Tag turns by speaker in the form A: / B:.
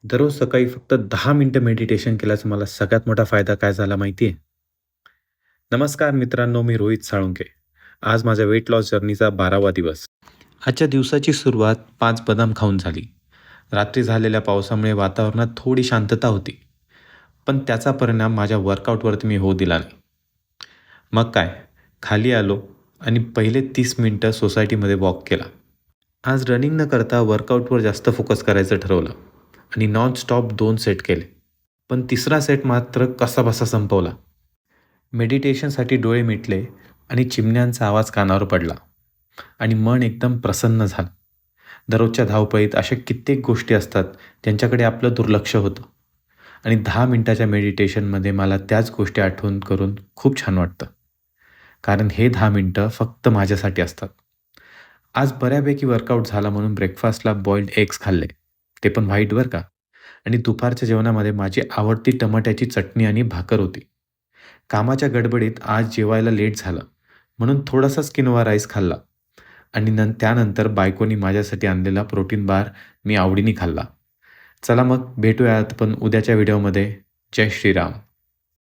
A: दररोज सकाळी फक्त 10 मिनिटं मेडिटेशन केल्याचा मला सगळ्यात मोठा फायदा काय झाला माहिती आहे? नमस्कार मित्रांनो, मी रोहित साळुंके. आज माझ्या वेट लॉस जर्नीचा 12वा दिवस. आजच्या दिवसाची सुरुवात 5 बदाम खाऊन झाली. रात्री झालेल्या पावसामुळे वातावरणात थोडी शांतता होती. पण त्याचा परिणाम माझ्या वर्कआउटवरती मी होऊ दिला नाही. मग काय, खाली आलो आणि पहिले 30 मिनिटं सोसायटीमध्ये वॉक केला. आज रनिंग न करता वर्कआउटवर जास्त फोकस करायचं ठरवलं आणि नॉन स्टॉप 2 सेट केले. पण तिसरा सेट मात्र कसाबसा संपवला. मेडिटेशनसाठी डोळे मिटले आणि चिमण्यांचा आवाज कानावर पडला आणि मन एकदम प्रसन्न झालं. दररोजच्या धावपळीत अशा कित्येक गोष्टी असतात त्यांच्याकडे आपलं दुर्लक्ष होतं आणि 10 मिनिटाच्या मेडिटेशनमध्ये मला त्याच गोष्टी आठवण करून खूप छान वाटतं. कारण हे 10 मिनिटं फक्त माझ्यासाठी असतात. आज बऱ्यापैकी वर्कआउट झाला म्हणून ब्रेकफास्टला बॉइल्ड एग्स खाल्ले, ते पण व्हाईट बरं का. आणि दुपारच्या जेवणामध्ये माझी आवडती टमाट्याची चटणी आणि भाकर होती. कामाच्या गडबडीत आज जेवायला लेट झालं म्हणून थोडासाच किनोवा राईस खाल्ला आणि त्यानंतर बायकोनी माझ्यासाठी आणलेला प्रोटीन बार मी आवडीने खाल्ला. चला मग भेटूयात पण उद्याच्या व्हिडिओमध्ये. जय श्रीराम.